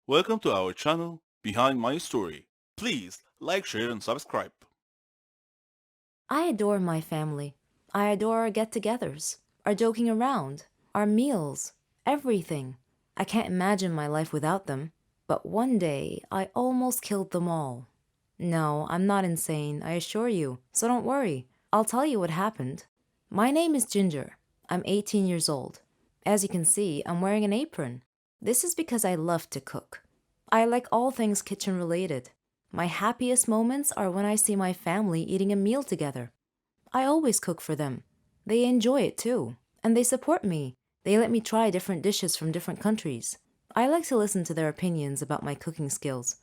Welcome to our channel, Behind My Story. Please like, share, and subscribe. I adore my family. I adore our get-togethers, our joking around, our meals, everything. I can't imagine my life without them. But one day, I almost killed them all. No, I'm not insane, I assure you, so don't worry. I'll tell you what happened. My name is Ginger. I'm 18 years old. As you can see, I'm wearing an apron. This is because I love to cook. I like all things kitchen related. My happiest moments are when I see my family eating a meal together. I always cook for them. They enjoy it too, and they support me. They let me try different dishes from different countries. I like to listen to their opinions about my cooking skills.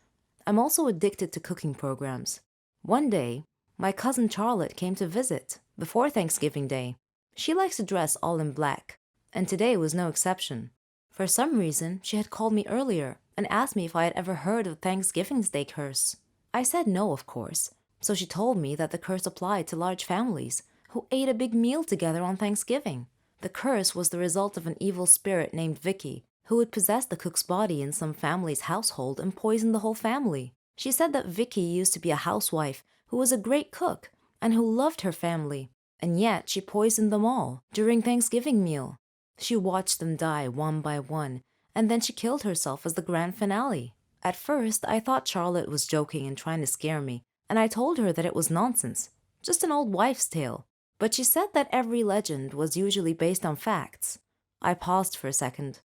I'm also addicted to cooking programs. One day, my cousin Charlotte came to visit before Thanksgiving Day. She likes to dress all in black, and today was no exception. For some reason, she had called me earlier and asked me if I had ever heard of Thanksgiving's Day curse. I said no, of course, so she told me that the curse applied to large families who ate a big meal together on Thanksgiving. The curse was the result of an evil spirit named Vicky, who would possess the cook's body in some family's household and poison the whole family. She said that Vicky used to be a housewife who was a great cook and who loved her family, and yet she poisoned them all during Thanksgiving meal. She watched them die one by one, and then she killed herself as the grand finale. At first, I thought Charlotte was joking and trying to scare me, and I told her that it was nonsense, just an old wives' tale. But she said that every legend was usually based on facts. I paused for a second.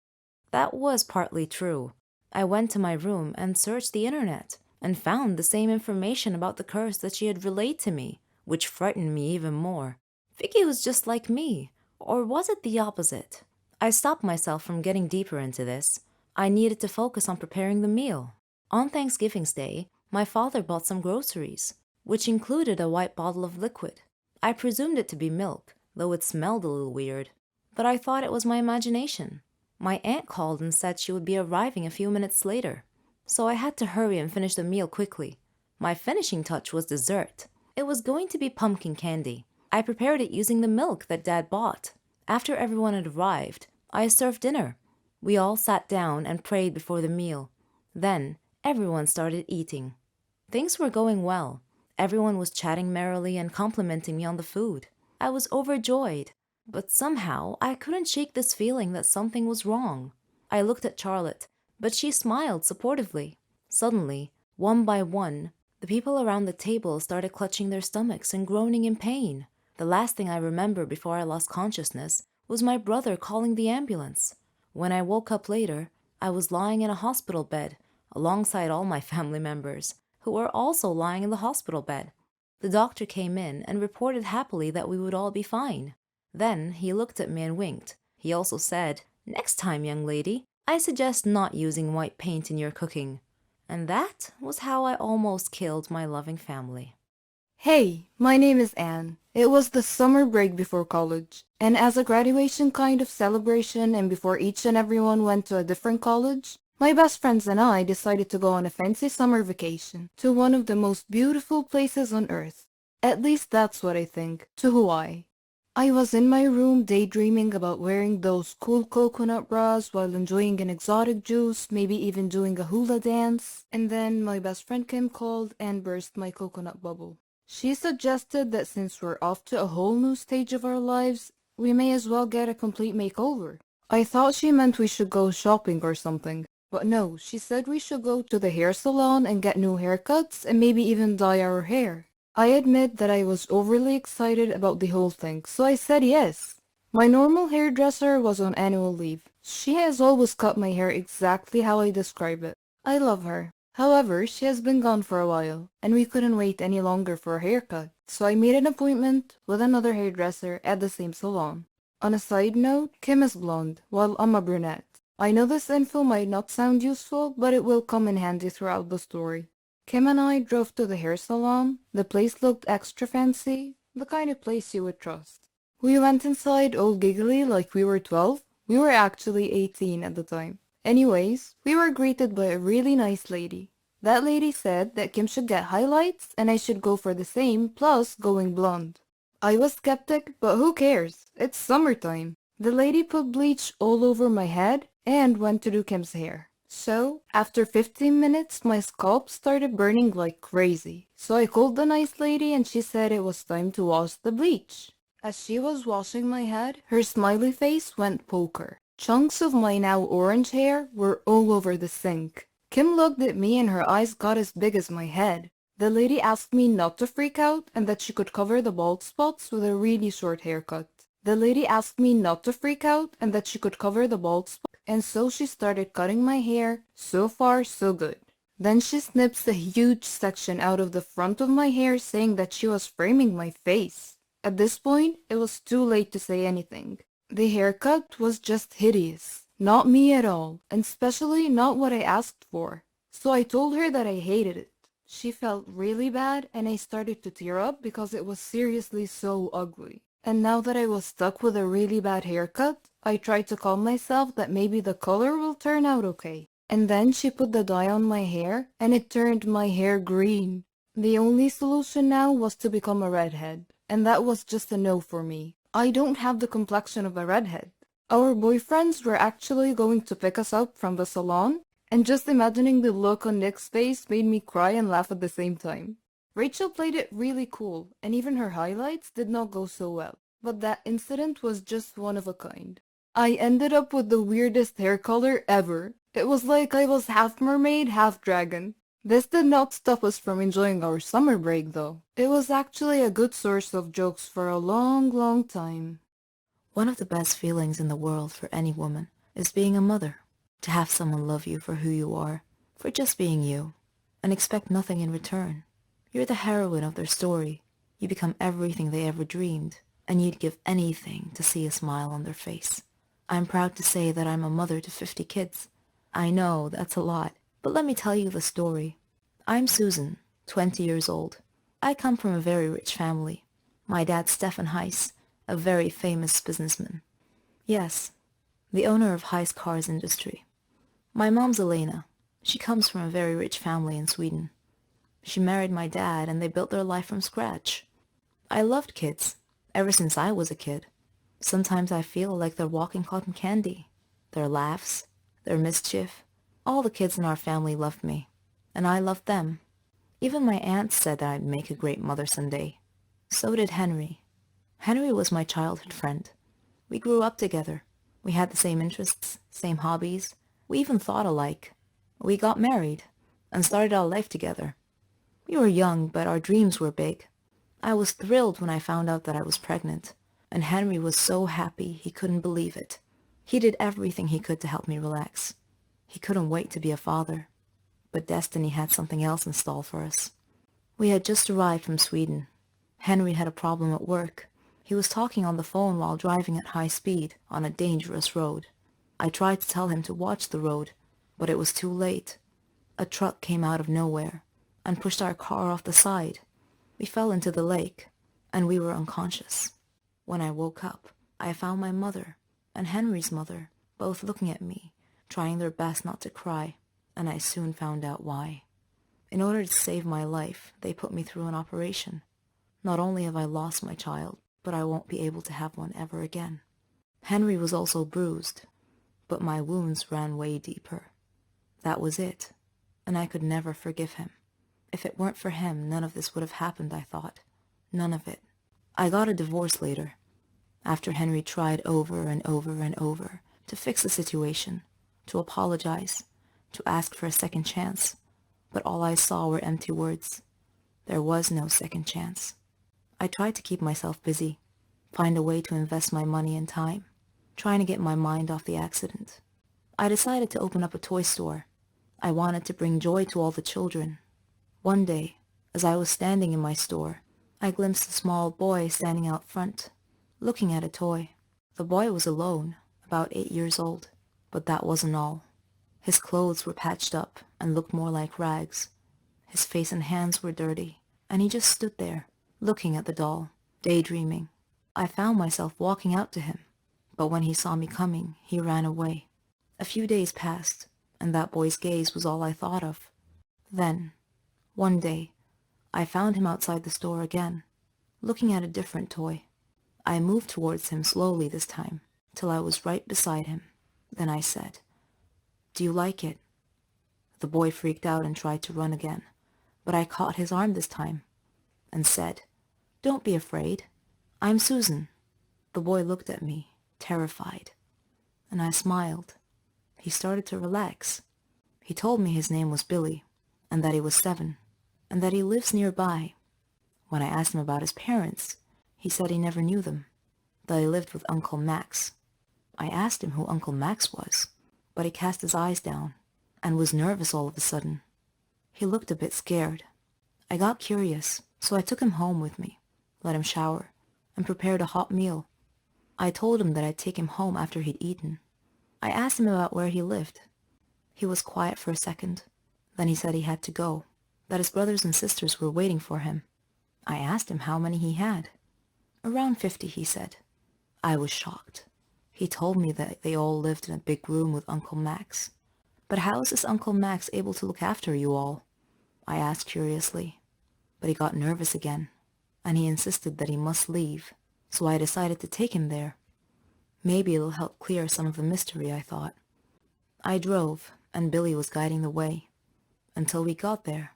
That was partly true. I went to my room and searched the internet and found the same information about the curse that she had relayed to me, which frightened me even more. Vicky was just like me, or was it the opposite? I stopped myself from getting deeper into this. I needed to focus on preparing the meal. On Thanksgiving's Day, my father bought some groceries, which included a white bottle of liquid. I presumed it to be milk, though it smelled a little weird. But I thought it was my imagination. My aunt called and said she would be arriving a few minutes later, so I had to hurry and finish the meal quickly. My finishing touch was dessert. It was going to be pumpkin candy. I prepared it using the milk that Dad bought. After everyone had arrived, I served dinner. We all sat down and prayed before the meal. Then, everyone started eating. Things were going well. Everyone was chatting merrily and complimenting me on the food. I was overjoyed. But somehow, I couldn't shake this feeling that something was wrong. I looked at Charlotte, but she smiled supportively. Suddenly, one by one, the people around the table started clutching their stomachs and groaning in pain. The last thing I remember before I lost consciousness was my brother calling the ambulance. When I woke up later, I was lying in a hospital bed, alongside all my family members, who were also lying in the hospital bed. The doctor came in and reported happily that we would all be fine. Then he looked at me and winked. He also said, "Next time, young lady, I suggest not using white paint in your cooking." And that was how I almost killed my loving family. Hey, my name is Anne. It was the summer break before college, and as a graduation kind of celebration and before each and everyone went to a different college, my best friends and I decided to go on a fancy summer vacation to one of the most beautiful places on earth. At least that's what I think, to Hawaii. I was in my room daydreaming about wearing those cool coconut bras while enjoying an exotic juice, maybe even doing a hula dance, and then my best friend Kim called and burst my coconut bubble. She suggested that since we're off to a whole new stage of our lives, we may as well get a complete makeover. I thought she meant we should go shopping or something, but no, she said we should go to the hair salon and get new haircuts and maybe even dye our hair. I admit that I was overly excited about the whole thing, so I said yes. My normal hairdresser was on annual leave. She has always cut my hair exactly how I describe it. I love her. However, she has been gone for a while, and we couldn't wait any longer for a haircut, so I made an appointment with another hairdresser at the same salon. On a side note, Kim is blonde, while I'm a brunette. I know this info might not sound useful, but it will come in handy throughout the story. Kim and I drove to the hair salon. The place looked extra fancy, the kind of place you would trust. We went inside all giggly like we were 12. We were actually 18 at the time. Anyways, we were greeted by a really nice lady. That lady said that Kim should get highlights and I should go for the same, plus going blonde. I was skeptic, but who cares? It's summertime. The lady put bleach all over my head and went to do Kim's hair. So, after 15 minutes, my scalp started burning like crazy. So I called the nice lady and she said it was time to wash the bleach. As she was washing my head, her smiley face went poker. Chunks of my now orange hair were all over the sink. Kim looked at me and her eyes got as big as my head. The lady asked me not to freak out and that she could cover the bald spots with a really short haircut. The lady asked me not to freak out and that she could cover the bald spot, and so she started cutting my hair. So far, so good. Then she snips a huge section out of the front of my hair saying that she was framing my face. At this point, it was too late to say anything. The haircut was just hideous. Not me at all, and especially not what I asked for. So I told her that I hated it. She felt really bad and I started to tear up because it was seriously so ugly. And now that I was stuck with a really bad haircut, I tried to calm myself that maybe the color will turn out okay. And then she put the dye on my hair and it turned my hair green. The only solution now was to become a redhead. And that was just a no for me. I don't have the complexion of a redhead. Our boyfriends were actually going to pick us up from the salon, and just imagining the look on Nick's face made me cry and laugh at the same time. Rachel played it really cool, and even her highlights did not go so well. But that incident was just one of a kind. I ended up with the weirdest hair color ever. It was like I was half mermaid, half dragon. This did not stop us from enjoying our summer break though. It was actually a good source of jokes for a long, long time. One of the best feelings in the world for any woman is being a mother. To have someone love you for who you are, for just being you, and expect nothing in return. You're the heroine of their story. You become everything they ever dreamed, and you'd give anything to see a smile on their face. I'm proud to say that I'm a mother to 50 kids. I know that's a lot, but let me tell you the story. I'm Susan, 20 years old. I come from a very rich family. My dad's Stefan Heiss, a very famous businessman. Yes, the owner of Heiss Cars Industry. My mom's Elena. She comes from a very rich family in Sweden. She married my dad and they built their life from scratch. I loved kids, ever since I was a kid. Sometimes I feel like they're walking cotton candy. Their laughs, their mischief. All the kids in our family loved me, and I loved them. Even my aunt said that I'd make a great mother someday. So did Henry. Henry was my childhood friend. We grew up together. We had the same interests, same hobbies. We even thought alike. We got married and started our life together. We were young, but our dreams were big. I was thrilled when I found out that I was pregnant, and Henry was so happy he couldn't believe it. He did everything he could to help me relax. He couldn't wait to be a father. But destiny had something else in store for us. We had just arrived from Sweden. Henry had a problem at work. He was talking on the phone while driving at high speed on a dangerous road. I tried to tell him to watch the road, but it was too late. A truck came out of nowhere and pushed our car off the side. We fell into the lake, and we were unconscious. When I woke up, I found my mother and Henry's mother both looking at me, trying their best not to cry, and I soon found out why. In order to save my life, they put me through an operation. Not only have I lost my child, but I won't be able to have one ever again. Henry was also bruised, but my wounds ran way deeper. That was it, and I could never forgive him. If it weren't for him, none of this would have happened, I thought. None of it. I got a divorce later, after Henry tried over and over and over to fix the situation, to apologize, to ask for a second chance, but all I saw were empty words. There was no second chance. I tried to keep myself busy, find a way to invest my money and time, trying to get my mind off the accident. I decided to open up a toy store. I wanted to bring joy to all the children. One day, as I was standing in my store, I glimpsed a small boy standing out front, looking at a toy. The boy was alone, about 8 years old, but that wasn't all. His clothes were patched up and looked more like rags. His face and hands were dirty, and he just stood there, looking at the doll, daydreaming. I found myself walking out to him, but when he saw me coming, he ran away. A few days passed, and that boy's gaze was all I thought of. Then, one day, I found him outside the store again, looking at a different toy. I moved towards him slowly this time, till I was right beside him. Then I said, "Do you like it?" The boy freaked out and tried to run again, but I caught his arm this time and said, "Don't be afraid. I'm Susan." The boy looked at me, terrified, and I smiled. He started to relax. He told me his name was Billy, and that he was 7, and that he lives nearby. When I asked him about his parents, he said he never knew them, that he lived with Uncle Max. I asked him who Uncle Max was, but he cast his eyes down and was nervous all of a sudden. He looked a bit scared. I got curious, so I took him home with me, let him shower, and prepared a hot meal. I told him that I'd take him home after he'd eaten. I asked him about where he lived. He was quiet for a second. Then he said he had to go, that his brothers and sisters were waiting for him. I asked him how many he had. "Around 50, he said. I was shocked. He told me that they all lived in a big room with Uncle Max. "But how is this Uncle Max able to look after you all?" I asked curiously. But he got nervous again, and he insisted that he must leave, so I decided to take him there. Maybe it'll help clear some of the mystery, I thought. I drove, and Billy was guiding the way, until we got there.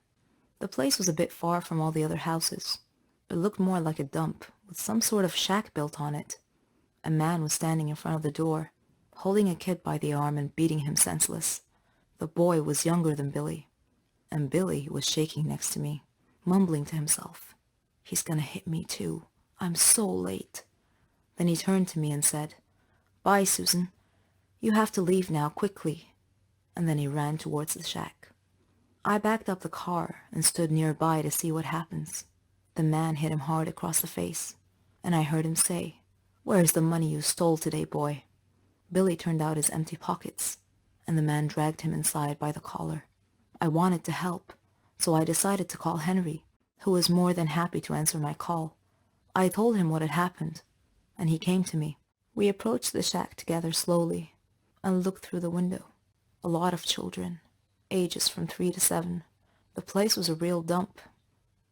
The place was a bit far from all the other houses. It looked more like a dump, with some sort of shack built on it. A man was standing in front of the door, holding a kid by the arm and beating him senseless. The boy was younger than Billy, and Billy was shaking next to me, mumbling to himself, "He's gonna hit me too. I'm so late." Then he turned to me and said, "Bye, Susan. You have to leave now, quickly." And then he ran towards the shack. I backed up the car and stood nearby to see what happens. The man hit him hard across the face, and I heard him say, "Where's the money you stole today, boy?" Billy turned out his empty pockets, and the man dragged him inside by the collar. I wanted to help, so I decided to call Henry, who was more than happy to answer my call. I told him what had happened, and he came to me. We approached the shack together slowly and looked through the window. A lot of children, ages from 3 to 7. The place was a real dump.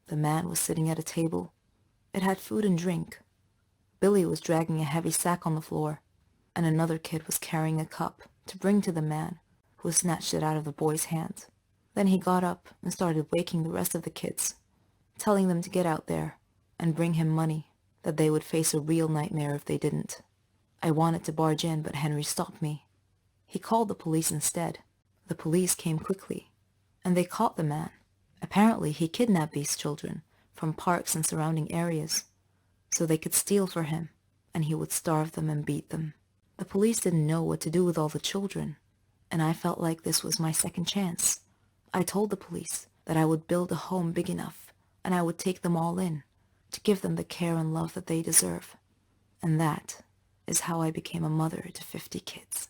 The man was sitting at a table. It had food and drink. Billy was dragging a heavy sack on the floor, and another kid was carrying a cup to bring to the man, who snatched it out of the boy's hand. Then he got up and started waking the rest of the kids, telling them to get out there and bring him money, that they would face a real nightmare if they didn't. I wanted to barge in, but Henry stopped me. He called the police instead. The police came quickly, and they caught the man. Apparently, he kidnapped these children from parks and surrounding areas, so they could steal for him, and he would starve them and beat them. The police didn't know what to do with all the children, and I felt like this was my second chance. I told the police that I would build a home big enough, and I would take them all in, to give them the care and love that they deserve. And that is how I became a mother to 50 kids.